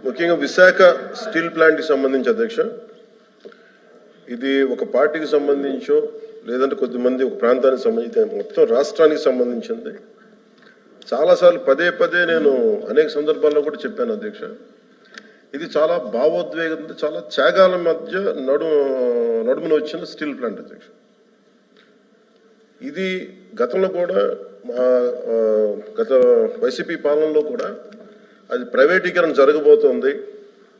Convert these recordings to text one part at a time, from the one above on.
ముఖ్యంగా విశాఖ స్టీల్ ప్లాంట్కి సంబంధించి అధ్యక్ష, ఇది ఒక పార్టీకి సంబంధించో లేదంటే కొద్దిమంది ఒక ప్రాంతానికి సంబంధించి మొత్తం రాష్ట్రానికి సంబంధించింది. చాలాసార్లు పదే పదే నేను అనేక సందర్భాల్లో కూడా చెప్పాను అధ్యక్ష, ఇది చాలా భావోద్వేగంతో చాలా త్యాగాల మధ్య నడుమున వచ్చిన స్టీల్ ప్లాంట్ అధ్యక్ష. ఇది గతంలో కూడా గత వైసీపీ పాలనలో కూడా అది ప్రైవేటీకరణ జరగబోతోంది.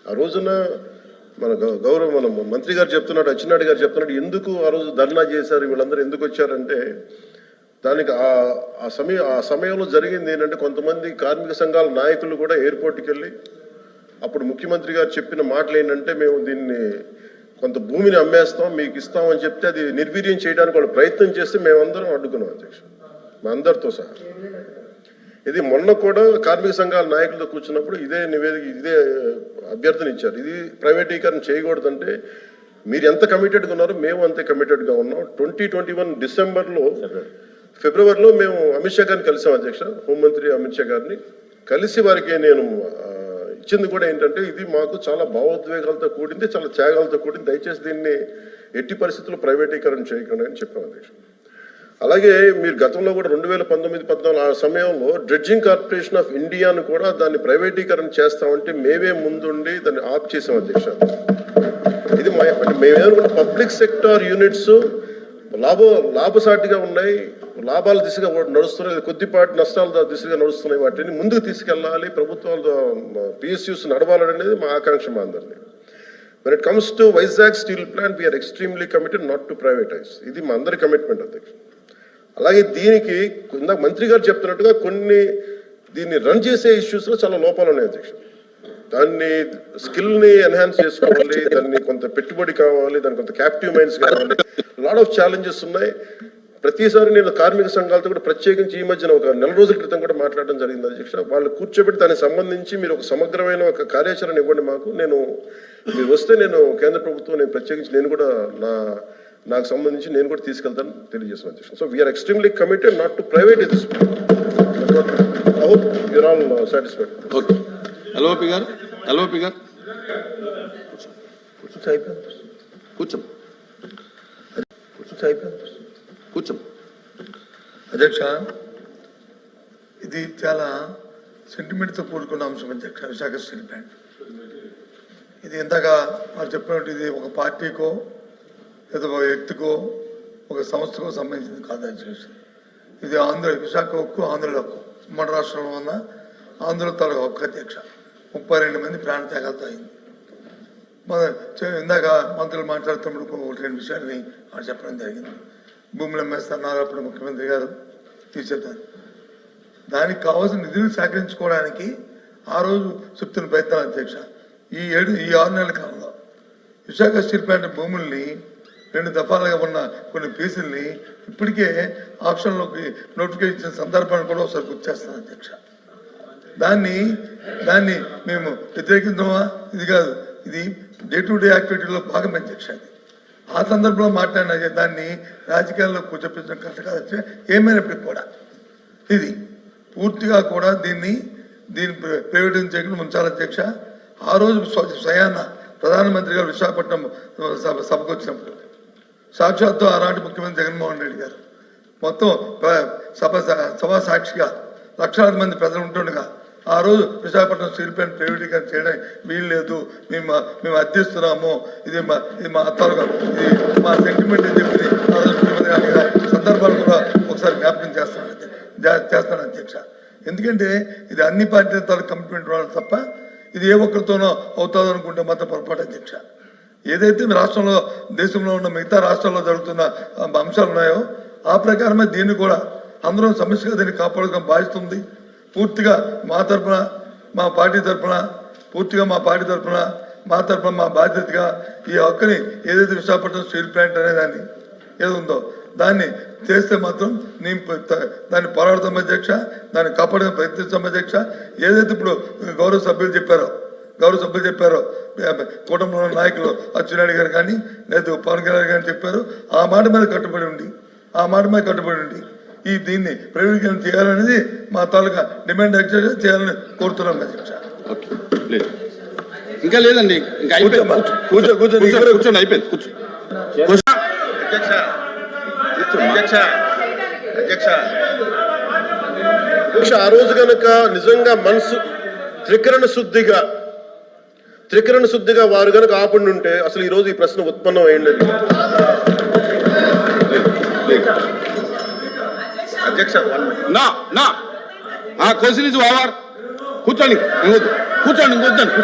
ఆ రోజున మన మంత్రి గారు చెప్తున్నాడు, అచ్చెన్నాయుడు గారు చెప్తున్నాడు, ఎందుకు ఆ రోజు ధర్నా చేశారు, వీళ్ళందరూ ఎందుకు వచ్చారంటే దానికి ఆ సమయంలో జరిగింది ఏంటంటే కొంతమంది కార్మిక సంఘాల నాయకులు కూడా ఎయిర్పోర్ట్కి వెళ్ళి అప్పుడు ముఖ్యమంత్రి గారు చెప్పిన మాటలు ఏంటంటే మేము దీన్ని కొంత భూమిని అమ్మేస్తాం మీకు ఇస్తామని చెప్తే అది నిర్వీర్యం చేయడానికి వాళ్ళు ప్రయత్నం చేస్తే మేమందరం అడ్డుకున్నాం అధ్యక్ష, మా అందరితో సహా. ఇది మొన్న కూడా కార్మిక సంఘాల నాయకులతో కూర్చున్నప్పుడు ఇదే అభ్యర్థన ఇచ్చారు, ఇది ప్రైవేటీకరణ చేయకూడదంటే మీరు ఎంత కమిటెడ్గా ఉన్నారో మేము అంతే కమిటెడ్గా ఉన్నాం. 2021 ఫిబ్రవరిలో మేము అమిత్ షా గారిని కలిసాం అధ్యక్ష, హోంమంత్రి అమిత్ షా గారిని కలిసి వారికి నేను ఇచ్చింది కూడా ఏంటంటే ఇది మాకు చాలా భావోద్వేగాలతో కూడింది, చాలా త్యాగాలతో కూడింది, దయచేసి దీన్ని ఎట్టి పరిస్థితుల్లో ప్రైవేటీకరణ చేయకండి అని చెప్పాం అధ్యక్ష. అలాగే మీరు గతంలో కూడా 2019-14 ఆ సమయంలో డ్రెడ్జింగ్ కార్పొరేషన్ ఆఫ్ ఇండియాను కూడా దాన్ని ప్రైవేటీకరణ చేస్తామంటే మేమే ముందుండి దాన్ని ఆప్ చేసాం అధ్యక్ష. ఇది మేమేమనుకున్న పబ్లిక్ సెక్టార్ యూనిట్స్ లాభసాటిగా ఉన్నాయి, లాభాల దిశగా నడుస్తున్నాయి, కొద్దిపాటి నష్టాల దిశగా నడుస్తున్నాయి, వాటిని ముందుకు తీసుకెళ్ళాలి, ప్రభుత్వాలు PSUs నడవాలనేది మా ఆకాంక్ష మా అందరినీ. When it comes to Vizag steel plant, we are extremely committed not to privatize. ఇది మా అందరి కమిట్మెంట్ అధ్యక్ష. అలాగే దీనికి ఇందాక మంత్రి గారు చెప్తున్నట్టుగా దీన్ని రన్ చేసే ఇష్యూస్లో చాలా లోపాలు ఉన్నాయి అధ్యక్ష. దాన్ని స్కిల్ని ఎన్హాన్స్ చేసుకోవాలి, దాన్ని కొంత పెట్టుబడి కావాలి, దానికి కొంత క్యాప్టివ్ మైండ్స్ కావాలి, లాట్ ఆఫ్ ఛాలెంజెస్ ఉన్నాయి. ప్రతిసారి నేను కార్మిక సంఘాలతో కూడా ప్రత్యేకించి ఈ మధ్యన ఒక 4 రోజుల క్రితం కూడా మాట్లాడడం జరిగింది అధ్యక్ష. వాళ్ళు కూర్చోబెట్టి దానికి సంబంధించి మీరు ఒక సమగ్రమైన ఒక కార్యాచరణ ఇవ్వండి మాకు, మీరు వస్తే నేను కేంద్ర ప్రభుత్వం నేను ప్రత్యేకించి నేను కూడా నాకు సంబంధించి నేను కూడా తీసుకెళ్తాను తెలియజేస్తాను అధ్యక్ష. So we're extremely committed not to private this. I hope you're all satisfied. Okay, LOP గారు కూర్చో. అధ్యక్ష, ఇది చాలా సెంటిమెంట్తో కూడుకున్న అంశం అధ్యక్ష. విశాఖ స్టీల్ ప్లాంట్ ఇది ఇంతగా వారు చెప్పినట్టు ఇది ఒక పార్టీకో లేదా ఒక వ్యక్తికో ఒక సంస్థకో సంబంధించింది కాదు అధ్యక్ష. ఇది విశాఖ హక్కు, ఆంధ్రుల హక్కు, ఉమ్మడి రాష్ట్రంలో ఉన్న ఆంధ్రుల తాలూకు హక్కు అధ్యక్ష. 32 మంది ప్రాణ త్యాగాలతో అయింది. ఇందాక మంత్రులు మాట్లాడుతున్నప్పుడు 1-2 విషయాన్ని వారు చెప్పడం జరిగింది. భూములు అమ్మేస్తున్నారు, అప్పుడు ముఖ్యమంత్రి గారు తీర్చేద్దారు. దానికి కావాల్సిన నిధులు సేకరించుకోవడానికి ఆ రోజు చెప్తున్న ప్రయత్నం అధ్యక్ష. ఈ 6 నెలల కాలంలో విశాఖ స్టీల్ ప్లాంట్ భూముల్ని 2 దఫాలుగా ఉన్న కొన్ని పీసుల్ని ఇప్పటికే ఆప్షన్లోకి నోటిఫికేషన్ ఇచ్చిన సందర్భాన్ని కూడా ఒకసారి గుర్తు చేస్తాను అధ్యక్ష. దాన్ని మేము వ్యతిరేకించమా? ఇది కాదు, ఇది డే టు డే యాక్టివిటీలో భాగం అధ్యక్ష. ఆ సందర్భంలో మాట్లాడిన దాన్ని రాజకీయాల్లో కూర్చోపించడం కరెక్ట్ కాదు. ఏమైనప్పటికీ కూడా ఇది పూర్తిగా కూడా దీన్ని ప్రైవేటైజ్ చేయకుండా ఉంచాలి అధ్యక్ష. ఆ రోజు స్వయాన ప్రధానమంత్రి గారు విశాఖపట్నం సభకు వచ్చినప్పుడు సాక్షాత్తు ఆనాటి ముఖ్యమంత్రి జగన్మోహన్ రెడ్డి గారు మొత్తం సభా సాక్షిగా లక్షలాది మంది ప్రజలు ఉంటుండగా ఆ రోజు విశాఖపట్నం స్టీల్ ప్లాంట్ ప్రైవేటీకరణ చేయడానికి వీలు లేదు, మేము అర్థిస్తున్నాము, ఇది మా తాలూకా, ఇది మా సెంటిమెంట్ అని చెప్పి ఆ రోజు ముఖ్యమంత్రి గారి సందర్భాలు కూడా ఒకసారి జ్ఞాపకం చేస్తాను అధ్యక్ష. ఎందుకంటే ఇది అన్ని పార్టీల తాలూకు కమిట్మెంట్ వాళ్ళు తప్ప ఇది ఏ ఒక్కరితోనో అవుతుంది అనుకుంటే మాత్రం పొరపాటు అధ్యక్ష. ఏదైతే రాష్ట్రంలో దేశంలో ఉన్న మిగతా రాష్ట్రాల్లో జరుగుతున్న అంశాలు ఉన్నాయో ఆ ప్రకారమే దీన్ని కూడా అందరం సమస్యగా దీన్ని కాపాడుకోవడం బాధిస్తుంది. పూర్తిగా మా తరఫున, మా పార్టీ తరఫున, మా బాధ్యతగా ఈ హక్కుని ఏదైతే విశాఖపట్నం స్టీల్ ప్లాంట్ అనేదాన్ని ఏదుందో దాన్ని చేస్తే మాత్రం నేను దాన్ని పోరాడతాం అధ్యక్ష, దాన్ని కాపాడడం ప్రయత్నిస్తాం అధ్యక్ష. ఏదైతే ఇప్పుడు గౌరవ సభ్యులు చెప్పారో కుటుంబంలో నాయకులు అచ్చెన్నాయుడు గారు కానీ లేదా పవన్ కళ్యాణ్ గారు చెప్పారు, ఆ మాట మీద కట్టుబడి ఉండి దీన్ని ప్రైవేటీకరణ చేయాలనేది మా తాలూకా డిమాండ్ చేయాలని కోరుతున్నాం అధ్యక్ష. ఇంకా లేదండి, ఇంకా అయిపోయింది. కూర్చోండి, అయిపోయింది. అధ్యక్ష ఆ రోజు కనుక నిజంగా మనసు త్రికరణ శుద్ధిగా వారు కనుక ఆపండి ఉంటే అసలు ఈ రోజు ఈ ప్రశ్న ఉత్పన్నం అయ్యింది. అధ్యక్ష క్వశ్చన్ ఇస్ ఓవర్. కూర్చోండి, కూర్చోండి, కూర్చోండి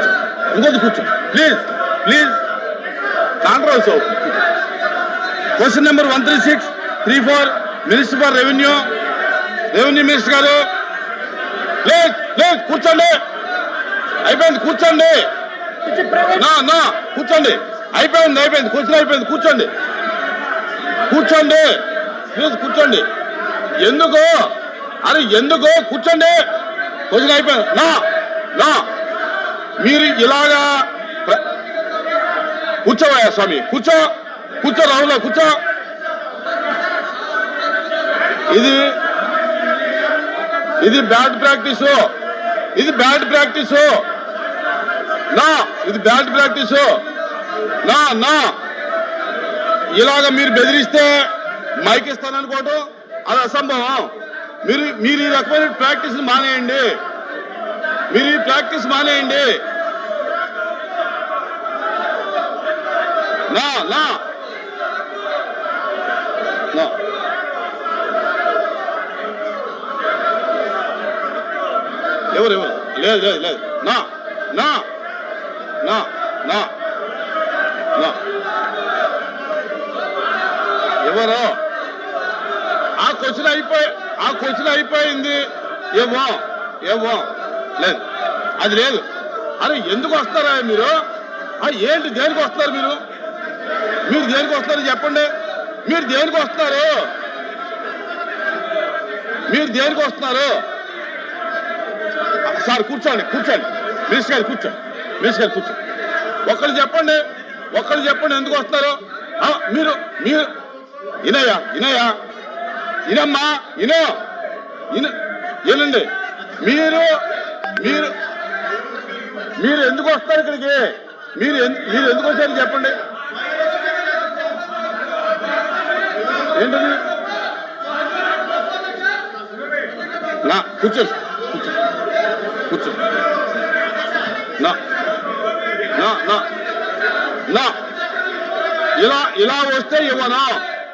please controversy. Question number 13634 minister for revenue minister గారు ప్లీజ్ కూర్చోండి. అయిపోయింది, కూర్చోండి. కూర్చోండి, అయిపోయింది. క్వశ్చన్ అయిపోయింది. కూర్చోండి ప్లీజ్, కూర్చోండి. ఎందుకు కూర్చోండి. క్వశ్చన్ అయిపోయింది. మీరు ఇలాగా కూర్చోవయ్యా స్వామి, కూర్చో రాహుల్, కూర్చో. ఇది బ్యాడ్ ప్రాక్టీసు. ఇది బ్యాడ్ ప్రాక్టీసు. ఇలాగ మీరు బెదిరిస్తే మైక్ ఇస్తాననుకోవటం అది అసంభవం. మీరు ఈ రకమైన ప్రాక్టీస్ మానేయండి. ఎవరు లేదు ఎవరు ఆ క్వశ్చన్ అయిపోయింది. ఏమో లేదు, అది లేదు. అరే ఎందుకు వస్తారా మీరు? ఏంటి, దేనికి వస్తారు మీరు దేనికి వస్తారు చెప్పండి. మీరు దేనికి వస్తున్నారు? సార్ కూర్చోండి. మినిస్టర్ గారు కూర్చోండి. ఒక్కళ్ళు చెప్పండి ఎందుకు వస్తున్నారు? మీరు ఇనమ్మా ఏనండి. మీరు ఎందుకు వస్తారు ఇక్కడికి? మీరు ఎందుకు వచ్చారు చెప్పండి. ఏంటది? కూర్చోండి. ఇలా వస్తే ఇవ్వను.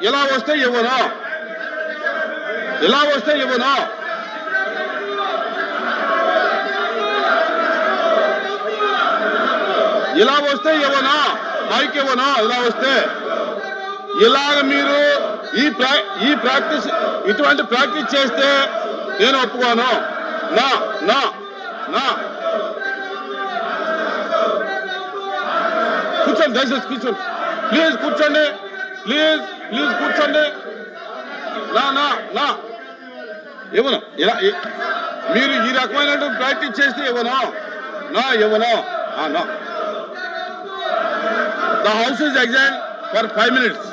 ఇలా వస్తే ఇవ్వను. మైక్ ఇవ్వను. ఇలా వస్తే ఇలాగ మీరు ఈ ప్రాక్టీస్ ఇటువంటి ప్రాక్టీస్ చేస్తే నేను ఒప్పుకోను. కూర్చోండి, దయచేసి కూర్చోండి. ప్లీజ్ కూర్చోండి. ఇవ్వను. మీరు ఈ రకమైన ప్రాక్టీస్ చేస్తే ఇవ్వను. The house is adjourned for 5 minutes.